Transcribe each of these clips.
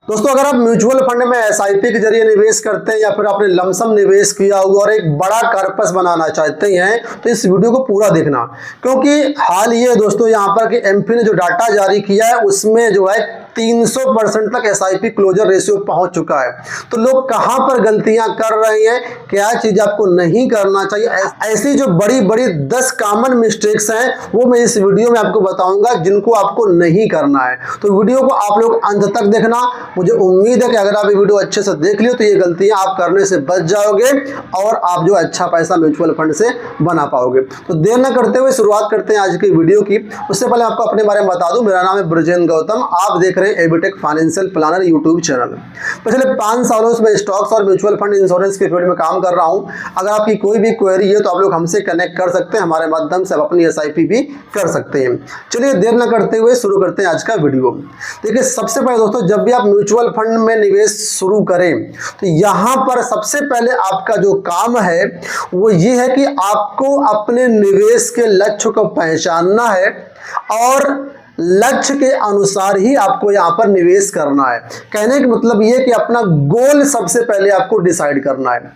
दोस्तों, अगर आप म्यूचुअल फंड में एसआईपी के जरिए निवेश करते हैं या फिर आपने लमसम निवेश किया हुआ और एक बड़ा कॉर्पस बनाना चाहते हैं तो इस वीडियो को पूरा देखना, क्योंकि हाल ये दोस्तों यहाँ पर कि एमपी ने जो डाटा जारी किया है उसमें जो है 300% तक एसआईपी क्लोजर रेशियो पहुंच चुका है। तो लोग कहां पर गलतियां कर रहे हैं, क्या चीज आपको नहीं करना चाहिए, ऐसी जो बड़ी बड़ी 10 कॉमन मिस्टेक्स हैं वो मैं इस वीडियो में आपको बताऊंगा जिनको आपको नहीं करना है। तो वीडियो को आप लोग अंत तक देखना। मुझे उम्मीद है कि अगर आप ये वीडियो अच्छे से देख लियो तो ये गलतियां आप करने से बच जाओगे और आप जो अच्छा पैसा म्यूचुअल फंड से बना पाओगे। तो देर न करते हुए शुरुआत करते हैं आज की वीडियो की। उससे पहले आपको अपने बारे में बता दूं, मेरा नाम है ब्रजेंद्र गौतम, आप देख रहे हैं एबीटेक फाइनेंशियल प्लानर यूट्यूब चैनल। पिछले 5 सालों से मैं स्टॉक्स और म्यूचुअल फंड इंश्योरेंस के फील्ड में काम कर रहा हूं। अगर आपकी कोई भी क्वेरी है तो आप लोग हमसे कनेक्ट कर सकते हैं, हमारे माध्यम से आप अपनी एसआईपी भी कर सकते हैं। चलिए देर न करते हुए शुरू करते हैं आज का वीडियो। देखिए, सबसे पहले दोस्तों, जब भी आप म्यूचुअल फंड में निवेश शुरू करें तो यहां पर सबसे पहले आपका जो काम है वो ये है कि आपको अपने निवेश के लक्ष्य को पहचानना है और लक्ष्य के अनुसार ही आपको यहां पर निवेश करना है। कहने का मतलब यह कि अपना गोल सबसे पहले आपको डिसाइड करना है।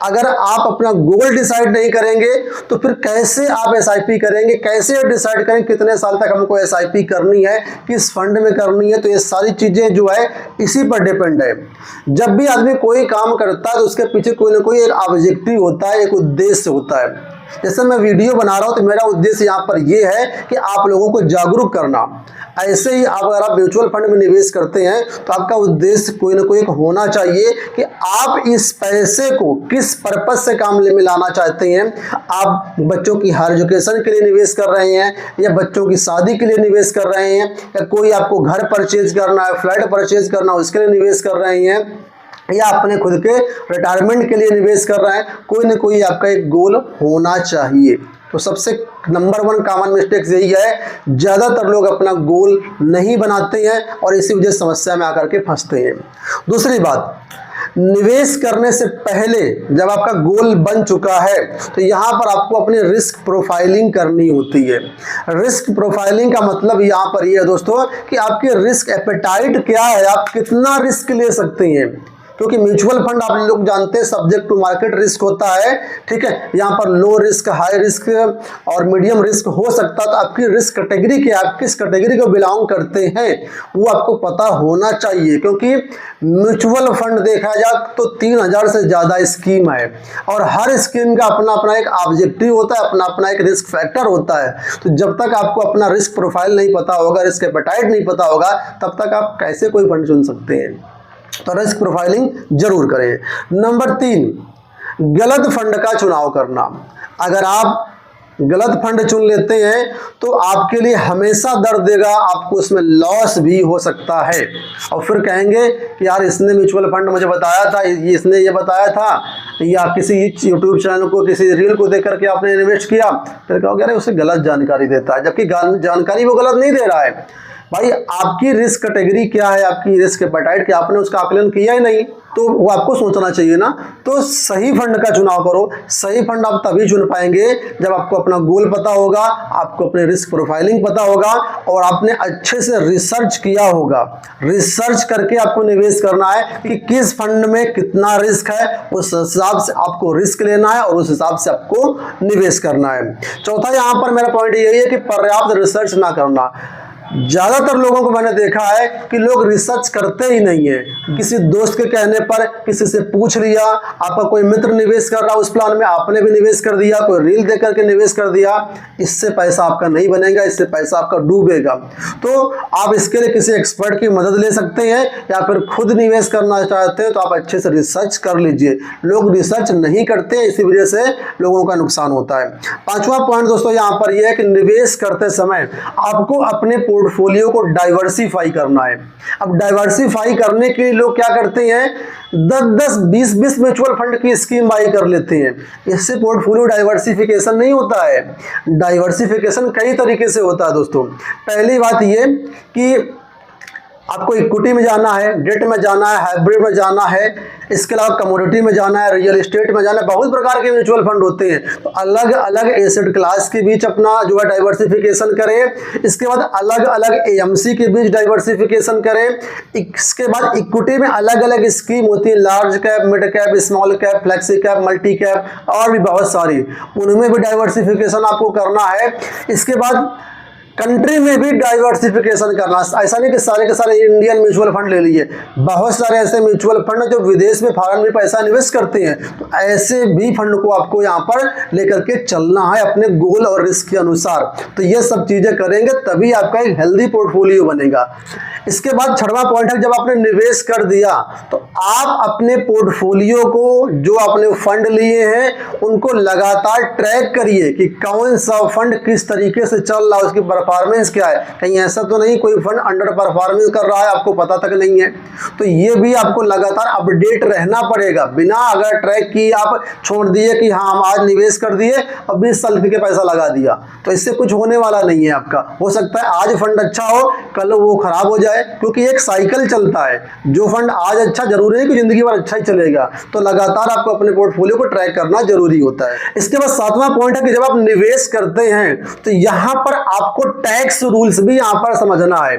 अगर आप अपना गोल डिसाइड नहीं करेंगे तो फिर कैसे आप एसआईपी करेंगे, कैसे डिसाइड करेंगे कितने साल तक हमको एसआईपी करनी है, किस फंड में करनी है। तो ये सारी चीजें जो है इसी पर डिपेंड है। जब भी आदमी कोई काम करता है तो उसके पीछे कोई ना कोई एक ऑब्जेक्टिव होता है, एक उद्देश्य होता है। जैसे मैं वीडियो बना रहा हूं तो मेरा उद्देश्य यहाँ पर यह है कि आप लोगों को जागरूक करना। ऐसे ही अगर आप म्यूचुअल फंड में निवेश करते हैं तो आपका उद्देश्य कोई ना कोई एक होना चाहिए कि आप इस पैसे को किस पर्पज से काम में लाना चाहते हैं। आप बच्चों की हायर एजुकेशन के लिए निवेश कर रहे हैं या बच्चों की शादी के लिए निवेश कर रहे हैं या कोई आपको घर परचेज करना है, फ्लैट परचेज करना है, उसके लिए निवेश कर रहे हैं या अपने खुद के रिटायरमेंट के लिए निवेश कर रहे हैं। कोई ना कोई आपका एक गोल होना चाहिए। तो सबसे नंबर 1 कॉमन मिस्टेक यही है, ज़्यादातर लोग अपना गोल नहीं बनाते हैं और इसी वजह से समस्या में आकर के फंसते हैं। दूसरी बात, निवेश करने से पहले जब आपका गोल बन चुका है तो यहाँ पर आपको अपनी रिस्क प्रोफाइलिंग करनी होती है। रिस्क प्रोफाइलिंग का मतलब यहाँ पर यह है दोस्तों कि आपकी रिस्क एपेटाइट क्या है, आप कितना रिस्क ले सकते हैं। क्योंकि म्यूचुअल फंड आप लोग जानते हैं सब्जेक्ट टू मार्केट रिस्क होता है, ठीक है। यहाँ पर लो रिस्क, हाई रिस्क और मीडियम रिस्क हो सकता है। तो आपकी रिस्क कैटेगरी क्या, आप किस कैटेगरी को बिलोंग करते हैं वो आपको पता होना चाहिए। क्योंकि म्यूचुअल फंड देखा जाए तो 3000 से ज़्यादा स्कीम है और हर स्कीम का अपना अपना एक ऑब्जेक्टिव होता है, अपना अपना एक रिस्क फैक्टर होता है। तो जब तक आपको अपना रिस्क प्रोफाइल नहीं पता होगा, रिस्क एपेटाइट नहीं पता होगा, तब तक आप कैसे कोई फंड चुन सकते हैं। तो रिस्क प्रोफाइलिंग जरूर करें। नंबर 3, गलत फंड का चुनाव करना। अगर आप गलत फंड चुन लेते हैं तो आपके लिए हमेशा दर्द देगा, आपको इसमें लॉस भी हो सकता है। और फिर कहेंगे कि यार इसने म्यूचुअल फंड मुझे बताया था, इसने ये बताया था, या किसी यूट्यूब चैनल को, किसी रील को देख करके आपने इन्वेस्ट किया। फिर कहोगे अरे उसे गलत जानकारी देता है, जबकि जानकारी वो गलत नहीं दे रहा है। भाई आपकी रिस्क कैटेगरी क्या है, आपकी रिस्क एपेटाइट क्या, आपने उसका आकलन किया ही नहीं, तो वो आपको सोचना चाहिए ना। तो सही फंड का चुनाव करो। सही फंड आप तभी चुन पाएंगे जब आपको अपना गोल पता होगा, आपको अपने रिस्क प्रोफाइलिंग पता होगा और आपने अच्छे से रिसर्च किया होगा। रिसर्च करके आपको निवेश करना है कि किस फंड में कितना रिस्क है, उस हिसाब से आपको रिस्क लेना है और उस हिसाब से आपको निवेश करना है। चौथा यहाँ पर मेरा पॉइंट यही है कि पर्याप्त रिसर्च ना करना। ज़्यादातर लोगों को मैंने देखा है कि लोग रिसर्च करते ही नहीं है। किसी दोस्त के कहने पर किसी से पूछ लिया, आपका कोई मित्र निवेश कर रहा उस प्लान में, आपने भी निवेश कर दिया, कोई रील देख करके निवेश कर दिया। इससे पैसा आपका नहीं बनेगा, इससे पैसा आपका डूबेगा। तो आप इसके लिए किसी एक्सपर्ट की मदद ले सकते हैं या फिर खुद निवेश करना चाहते हैं तो आप अच्छे से रिसर्च कर लीजिए। लोग रिसर्च नहीं करते, इसी वजह से लोगों का नुकसान होता है। 5वां पॉइंट दोस्तों यहाँ पर यह है कि निवेश करते समय आपको अपने पोर्टफोलियो को डाइवर्सिफाई करना है। अब डाइवर्सिफाई करने के लिए लोग क्या करते हैं, 10-10, 20-20 म्यूचुअल फंड की स्कीम बाई कर लेते हैं। इससे पोर्टफोलियो डाइवर्सिफिकेशन नहीं होता है। डाइवर्सिफिकेशन कई तरीके से होता है दोस्तों। पहली बात ये कि आपको इक्विटी में जाना है, डेट में जाना है, हाइब्रिड में जाना है, इसके अलावा कमोडिटी में जाना है, रियल एस्टेट में जाना है, बहुत प्रकार के म्यूचुअल फंड होते हैं। तो अलग अलग एसेट क्लास के बीच अपना जो है डाइवर्सिफिकेशन करें। इसके बाद अलग अलग एएमसी के बीच डाइवर्सिफिकेशन करें। इसके बाद इक्विटी में अलग अलग स्कीम होती है, large cap, mid cap, small cap, flexi cap, multi cap और भी बहुत सारी, उनमें भी डाइवर्सिफिकेशन आपको करना है। इसके बाद कंट्री में भी डाइवर्सिफिकेशन करना, ऐसा नहीं कि सारे के सारे इंडियन म्यूचुअल फंड ले लिए, बहुत सारे ऐसे म्यूचुअल फंड जो विदेश में फॉरेन में पैसा इन्वेस्ट करते हैं, तो ऐसे भी फंड को आपको यहाँ पर लेकर के चलना है अपने गोल और रिस्क के अनुसार। तो ये सब चीजें करेंगे तभी आपका एक हेल्दी पोर्टफोलियो बनेगा। इसके बाद छठवां पॉइंट है, जब आपने निवेश कर दिया तो आप अपने पोर्टफोलियो को, जो आपने फंड लिए हैं उनको लगातार ट्रैक करिए कि कौन सा फंड किस तरीके से चल रहा है, उसकी परफॉर्मेंस क्या है। कहीं ऐसा तो नहीं कोई फंड अंडर परफॉर्मेंस कर रहा है, आपको पता तक नहीं है। तो ये भी आपको लगातार अपडेट रहना पड़ेगा। बिना अगर ट्रैक की आप छोड़ दिए कि हाँ हम आज निवेश कर दिए और 20 साल के पैसा लगा दिया, तो इससे कुछ होने वाला नहीं है आपका। हो सकता है आज फंड अच्छा हो, कल वो खराब हो जाए, क्योंकि एक साइकिल चलता है। जो फंड आज अच्छा जरूरी नहीं कि जिंदगी भर अच्छा ही चलेगा। तो लगातार आपको अपने पोर्टफोलियो को ट्रैक करना जरूरी होता है। इसके बाद सातवां पॉइंट है कि जब आप निवेश करते हैं तो यहां पर आपको टैक्स रूल्स भी यहां पर समझना है।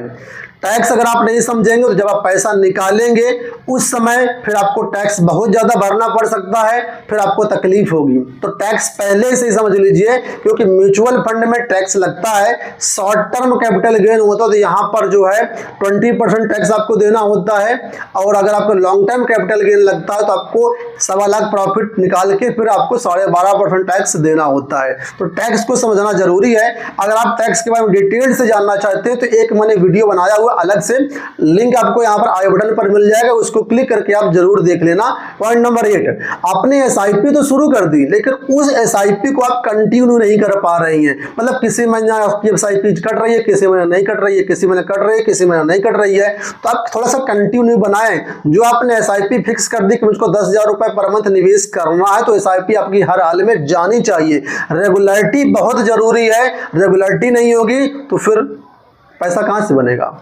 टैक्स अगर आप नहीं समझेंगे तो जब आप पैसा निकालेंगे उस समय फिर आपको टैक्स बहुत ज्यादा भरना पड़ सकता है, फिर आपको तकलीफ होगी। तो टैक्स पहले से ही समझ लीजिए, क्योंकि म्यूचुअल फंड में टैक्स लगता है। शॉर्ट टर्म कैपिटल गेन होता है तो यहां पर जो है 20% टैक्स आपको देना होता है, और अगर आपको लॉन्ग टर्म कैपिटल गेन लगता है तो आपको 1.25 लाख प्रॉफिट निकाल के फिर आपको 12.5% टैक्स देना होता है। तो टैक्स को समझना जरूरी है। अगर आप टैक्स के बारे में डिटेल से जानना चाहते हैं तो एक मैंने वीडियो बनाया हुआ अलग से, लिंक आपको यहां पर आई बटन पर मिल जाएगा, उसको क्लिक करके आप जरूर देख लेना। पॉइंट नंबर 8, आपने एसआईपी तो शुरू कर दी लेकिन उस एसआईपी को आप कंटिन्यू नहीं कर पा रही हैं। मतलब किसी महीने आपकी एसआईपी कट रही है, किसी महीने नहीं कट रही है, किसी महीने कट रही है, किसी महीने नहीं कट रही है। तो आप थोड़ा सा कंटिन्यू बनाएं। जो आपने एसआईपी फिक्स कर दी कि मुझको 10,000 रुपए पर मंथ निवेश करना है, तो एसआईपी आपकी हर हाल में जानी चाहिए। रेगुलरिटी बहुत जरूरी है, रेगुलरिटी नहीं होगी तो फिर पैसा कहां से बनेगा।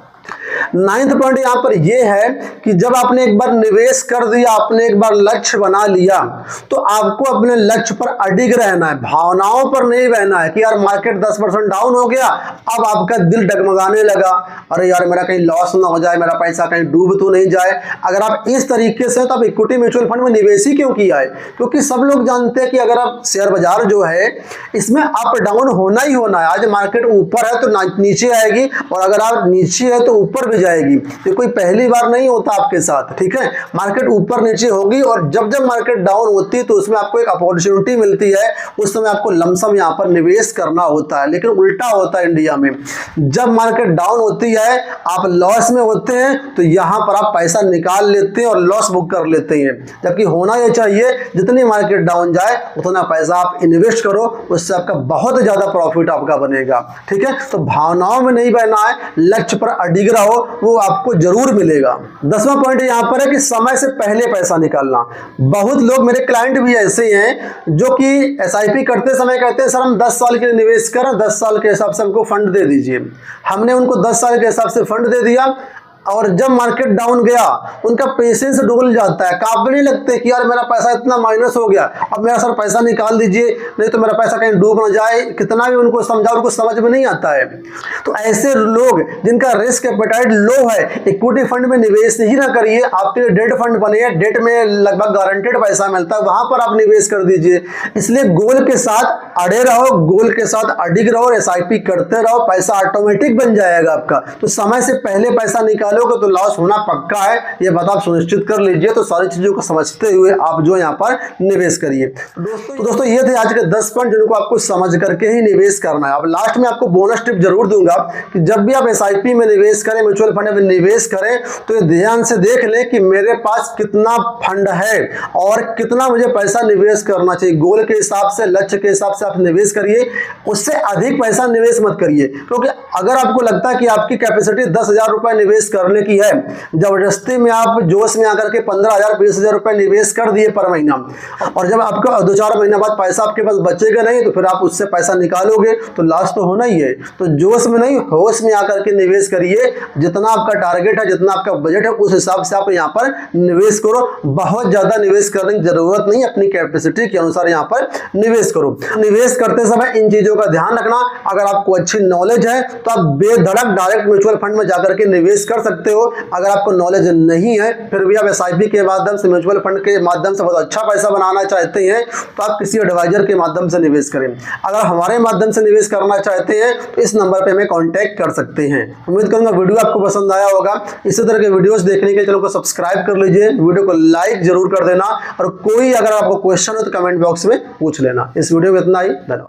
9th पॉइंट यहां पर यह है कि जब आपने एक बार निवेश कर दिया, आपने एक बार लक्ष्य बना लिया, तो आपको अपने लक्ष्य पर अडिग रहना है, भावनाओं पर नहीं रहना है कि यार मार्केट 10% डाउन हो गया, अब आपका दिल डगमगाने लगा, अरे यार मेरा कहीं लॉस ना हो जाए, मेरा पैसा कहीं डूब तो नहीं जाए। अगर आप इस तरीके से, तो आप इक्विटी म्यूचुअल फंड में निवेश ही क्यों किया है? क्योंकि सब लोग जानते हैं कि अगर आप शेयर बाजार जो है इसमें अप डाउन होना ही होना है। आज मार्केट ऊपर है तो नीचे आएगी, और अगर आप नीचे है तो ऊपर भी जाएगी। ये कोई पहली बार नहीं होता आपके साथ, ठीक है। मार्केट ऊपर नीचे होगी, और जब जब मार्केट डाउन होती है तो उसमें आपको एक अपॉर्चुनिटी मिलती है, उस समय आपको लमसम यहां पर निवेश करना होता है। लेकिन उल्टा होता है इंडिया में, जब मार्केट डाउन होती है, आप लॉस में होते हैं, तो यहां पर आप पैसा निकाल लेते हैं और लॉस बुक कर लेते हैं। जबकि होना यह चाहिए जितनी मार्केट डाउन जाए उतना पैसा आप इन्वेस्ट करो, उससे आपका बहुत ज्यादा प्रॉफिट आपका बनेगा, ठीक है। तो भावनाओं में नहीं बहना है, लक्ष्य पर अडिग रहो, वो आपको जरूर मिलेगा। 10वां पॉइंट यहां पर है कि समय से पहले पैसा निकालना। बहुत लोग, मेरे क्लाइंट भी ऐसे हैं जो कि एसआईपी करते समय कहते हैं सर हम 10 साल के लिए निवेश करें, 10 साल के हिसाब से हमको फंड दे दीजिए। हमने उनको 10 साल के हिसाब से फंड दे दिया, और जब मार्केट डाउन गया उनका पेशेंस डुबल जाता है, कांपने लगते कि यार मेरा पैसा इतना माइनस हो गया, अब मेरा सर पैसा निकाल दीजिए, नहीं तो मेरा पैसा कहीं डूब ना जाए। कितना भी उनको समझाओ, उनको समझ में नहीं आता है। तो ऐसे लोग जिनका रिस्क एपेटाइट लो है, इक्विटी फंड में निवेश ही ना करिए। आपके लिए डेट फंड बने, डेट में लगभग गारंटेड पैसा मिलता है, वहां पर आप निवेश कर दीजिए। इसलिए गोल के साथ अड़े रहो, गोल के साथ अडिग रहो, एसआईपी करते रहो, पैसा ऑटोमेटिक बन जाएगा आपका। तो समय से पहले पैसा निकालोगे तो लॉस होना पक्का है, ये बात आप सुनिश्चित कर लीजिए। तो सारी चीजों को समझते हुए आप जो यहाँ पर निवेश करिए। तो दोस्तों ये थे आज के 10 पॉइंट जिनको आपको समझ करके ही निवेश करना है। अब लास्ट में आपको बोनस टिप जरूर दूंगा कि जब भी आप एसआईपी में निवेश करें, म्यूचुअल फंड में निवेश करें, तो ध्यान से देख लें कि मेरे पास कितना फंड है और कितना मुझे पैसा निवेश करना चाहिए। गोल के हिसाब से, लक्ष्य के हिसाब से आप निवेश करिए, उससे अधिक पैसा निवेश मत करिए। क्योंकि अगर आपको लगता है कि आपकी कैपेसिटी 10,000 रुपए निवेश करने की है। जबरदस्ती में आप जोश में आकर के 15,000 20,000 रुपए निवेश कर दिए पर महीना, और जब आपका 2-4 महीना बाद पैसा आपके पास बचेगा नहीं तो फिर आप उससे पैसा निकालोगे तो लॉस तो होना ही है। तो जोश में नहीं, होश में आकर के निवेश करिए। जितना आपका टारगेट है, जितना आपका बजट है, उस हिसाब से आप यहाँ पर निवेश करो। बहुत ज्यादा निवेश करने की जरूरत नहीं, अपनी कैपेसिटी के अनुसार यहाँ पर निवेश करो। निवेश करते समय इन चीजों का ध्यान रखना। अगर आपको अच्छी नॉलेज है तो आप बेधड़क डायरेक्ट म्यूचुअल फंड में जाकर के निवेश कर सकते हो। अगर आपको नॉलेज नहीं है फिर भी आप SIP के माध्यम से, म्यूचुअल फंड के माध्यम से बहुत अच्छा पैसा बनाना चाहते हैं तो आप किसी एडवाइजर के माध्यम से निवेश करें। अगर हमारे माध्यम से निवेश करना चाहते हैं तो इस नंबर पे हमें कांटेक्ट कर सकते हैं। उम्मीद करूंगा वीडियो आपको पसंद आया होगा। इसी तरह के वीडियोस देखने के लिए चैनल को सब्सक्राइब कर लीजिए, वीडियो को लाइक जरूर कर देना, और कोई अगर आपको क्वेश्चन हो तो कमेंट बॉक्स में पूछ लेना। इस वीडियो में इतना ही, धन्यवाद।